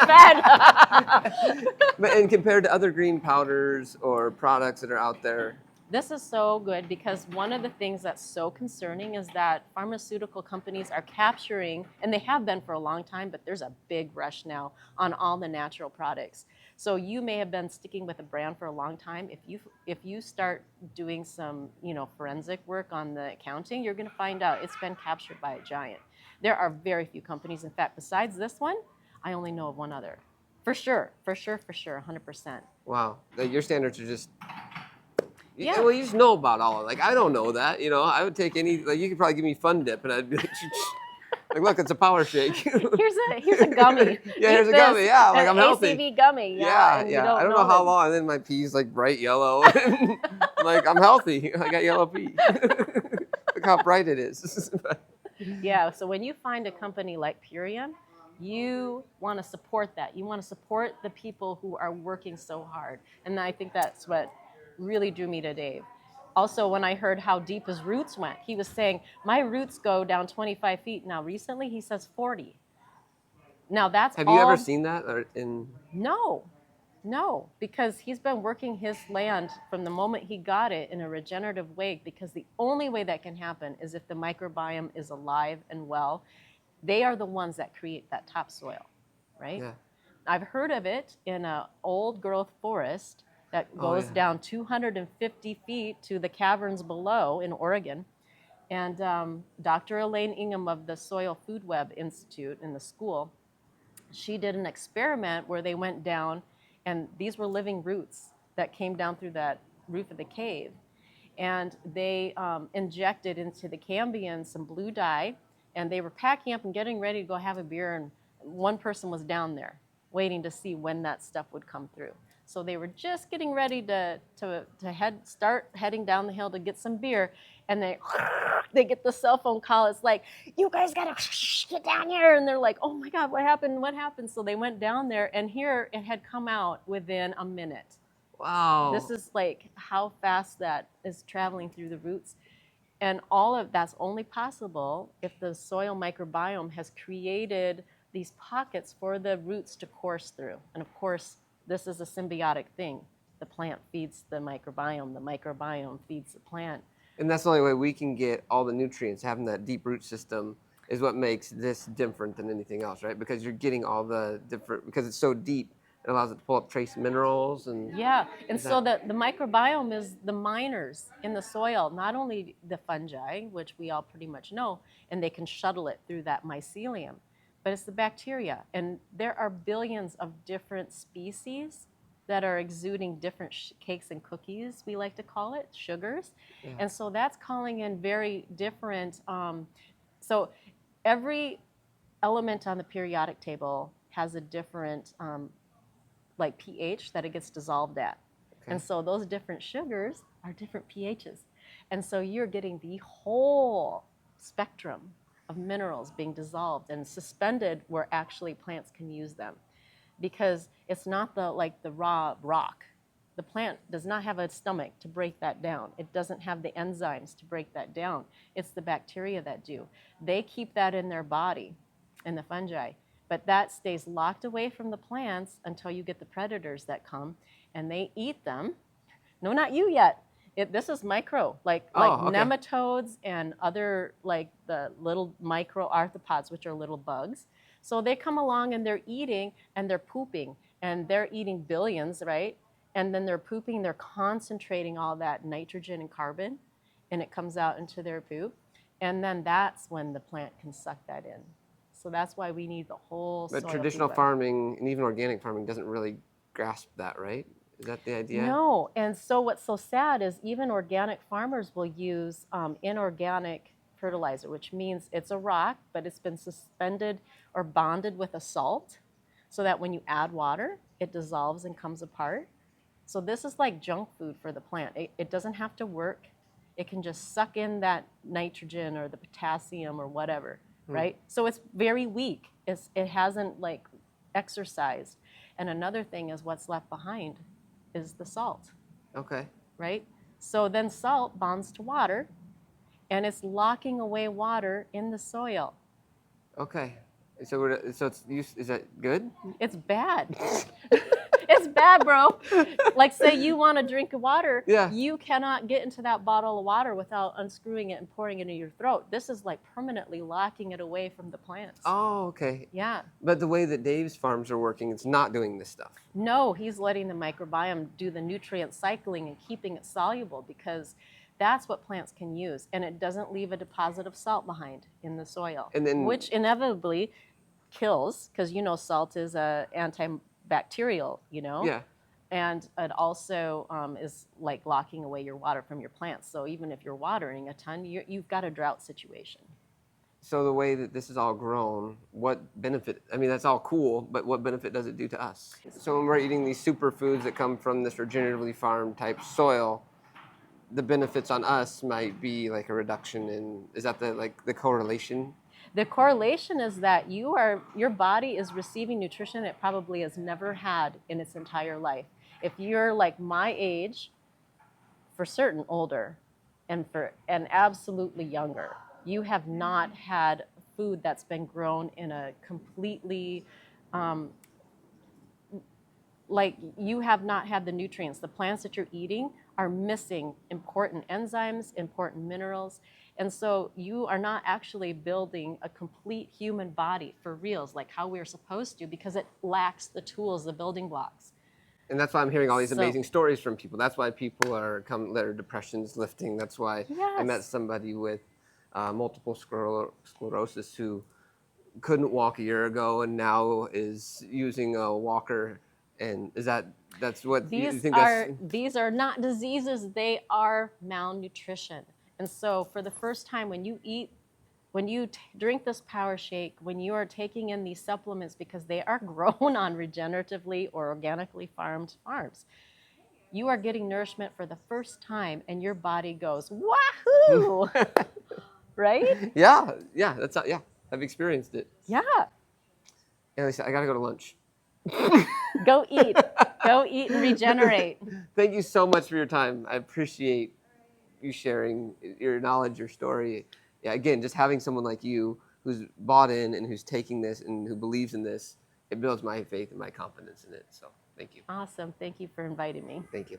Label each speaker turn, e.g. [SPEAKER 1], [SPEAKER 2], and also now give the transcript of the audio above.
[SPEAKER 1] fed.
[SPEAKER 2] And compared to other green powders or products that are out there.
[SPEAKER 1] This is so good because one of the things that's so concerning is that pharmaceutical companies are capturing, and they have been for a long time, but there's a big rush now on all the natural products. So you may have been sticking with a brand for a long time. If you start doing some, forensic work on the accounting, you're going to find out it's been captured by a giant. There are very few companies. In fact, besides this one, I only know of one other. For sure, 100%.
[SPEAKER 2] Wow, your standards are just.
[SPEAKER 1] Yeah.
[SPEAKER 2] Well, you just know about all of it. Like, I don't know that. I would take any. Like, you could probably give me Fun Dip, and I'd be like, look, it's a power shake.
[SPEAKER 1] Here's a gummy.
[SPEAKER 2] Yeah, here's a gummy. Yeah, like I'm healthy.
[SPEAKER 1] ACV gummy.
[SPEAKER 2] Yeah,
[SPEAKER 1] and
[SPEAKER 2] yeah.
[SPEAKER 1] You
[SPEAKER 2] I don't know how long, and then my pee's like bright yellow. Like, I'm healthy. I got yellow pee. Look how bright it is.
[SPEAKER 1] Yeah. So when you find a company like Purion, you want to support that. You want to support the people who are working so hard, and I think that's what really drew me to Dave. Also, when I heard how deep his roots went, he was saying, my roots go down 25 feet. Now, recently, he says 40. Now, that's
[SPEAKER 2] Have
[SPEAKER 1] all.
[SPEAKER 2] you ever seen that?
[SPEAKER 1] No, because he's been working his land from the moment he got it in a regenerative way, because the only way that can happen is if the microbiome is alive and well. They are the ones that create that topsoil, right?
[SPEAKER 2] Yeah.
[SPEAKER 1] I've heard of it in an old growth forest that goes down 250 feet to the caverns below in Oregon. And Dr. Elaine Ingham of the Soil Food Web Institute in the school, she did an experiment where they went down, and these were living roots that came down through that roof of the cave. And they injected into the cambium some blue dye, and they were packing up and getting ready to go have a beer, and one person was down there waiting to see when that stuff would come through. So they were just getting ready to start heading down the hill to get some beer, and they get the cell phone call. It's like, you guys gotta get down here, and they're like, oh my God, what happened? So they went down there, and here it had come out within a minute.
[SPEAKER 2] Wow.
[SPEAKER 1] This is like how fast that is traveling through the roots. And all of that's only possible if the soil microbiome has created these pockets for the roots to course through. And of course, this is a symbiotic thing. The plant feeds the microbiome feeds the plant.
[SPEAKER 2] And that's the only way we can get all the nutrients. Having that deep root system is what makes this different than anything else, right? Because you're getting all the different, because it's so deep, it allows it to pull up trace minerals. And
[SPEAKER 1] so the microbiome is the miners in the soil, not only the fungi, which we all pretty much know, and they can shuttle it through that mycelium, but it's the bacteria. And there are billions of different species that are exuding different cakes and cookies, we like to call it, sugars. Yeah. And so that's calling in very different, so every element on the periodic table has a different like pH that it gets dissolved at. Okay. And so those different sugars are different pHs. And so you're getting the whole spectrum of minerals being dissolved and suspended where actually plants can use them. Because it's not the raw rock. The plant does not have a stomach to break that down. It doesn't have the enzymes to break that down. It's the bacteria that do. They keep that in their body, in the fungi. But that stays locked away from the plants until you get the predators that come and they eat them. No, not you yet. This is micro, like nematodes and other, like the little micro arthropods, which are little bugs. So they come along and they're eating and they're pooping, and they're eating billions, right? And then they're pooping, they're concentrating all that nitrogen and carbon, and it comes out into their poop. And then that's when the plant can suck that in. So that's why we need the whole soil.
[SPEAKER 2] But traditional farming and even organic farming doesn't really grasp that, right? Is that the idea?
[SPEAKER 1] No. And so what's so sad is even organic farmers will use inorganic fertilizer, which means it's a rock, but it's been suspended or bonded with a salt so that when you add water, it dissolves and comes apart. So this is like junk food for the plant. It doesn't have to work. It can just suck in that nitrogen or the potassium or whatever. Right? So it's very weak. It hasn't like exercised. And another thing is what's left behind is the salt.
[SPEAKER 2] Okay.
[SPEAKER 1] Right? So then salt bonds to water, and it's locking away water in the soil.
[SPEAKER 2] Okay. So is that good?
[SPEAKER 1] It's bad. It's bad, bro. Like, say you want to drink water,
[SPEAKER 2] Yeah.
[SPEAKER 1] you cannot get into that bottle of water without unscrewing it and pouring it into your throat. This is like permanently locking it away from the plants.
[SPEAKER 2] Oh, okay.
[SPEAKER 1] Yeah.
[SPEAKER 2] But the way that Dave's farms are working, it's not doing this stuff.
[SPEAKER 1] No, he's letting the microbiome do the nutrient cycling and keeping it soluble, because that's what plants can use. And it doesn't leave a deposit of salt behind in the soil,
[SPEAKER 2] And then
[SPEAKER 1] which inevitably kills, because salt is antibacterial,
[SPEAKER 2] yeah.
[SPEAKER 1] and it also is like locking away your water from your plants. So even if you're watering a ton, you've got a drought situation.
[SPEAKER 2] So the way that this is all grown, what benefit? I mean, that's all cool, but what benefit does it do to us? So when we're eating these superfoods that come from this regeneratively farmed type soil, the benefits on us might be like a reduction in. Is that the correlation?
[SPEAKER 1] The correlation is that your body is receiving nutrition it probably has never had in its entire life. If you're like my age, for certain older, and absolutely younger, you have not had food that's been grown in a completely like you have not had the nutrients. The plants that you're eating are missing important enzymes, important minerals. And so you are not actually building a complete human body for reals, like how we're supposed to, because it lacks the tools, the building blocks.
[SPEAKER 2] And that's why I'm hearing all these
[SPEAKER 1] So-
[SPEAKER 2] amazing stories from people. That's why people their depression's lifting. That's why I met
[SPEAKER 1] Yes.
[SPEAKER 2] somebody with multiple sclerosis who couldn't walk a year ago and now is using a walker. And that's what you think
[SPEAKER 1] These are not diseases, they are malnutrition. And so for the first time, when you drink this power shake, when you are taking in these supplements, because they are grown on regeneratively or organically farmed farms, you are getting nourishment for the first time, and your body goes, wahoo! Right?
[SPEAKER 2] Yeah, I've experienced it.
[SPEAKER 1] Yeah.
[SPEAKER 2] Analesa, I gotta go to lunch.
[SPEAKER 1] Go eat. Go eat and regenerate.
[SPEAKER 2] Thank you so much for your time. I appreciate you sharing your knowledge, your story. Yeah, again, just having someone like you who's bought in and who's taking this and who believes in this, it builds my faith and my confidence in it. So thank you.
[SPEAKER 1] Awesome. Thank you for inviting me.
[SPEAKER 2] Thank you.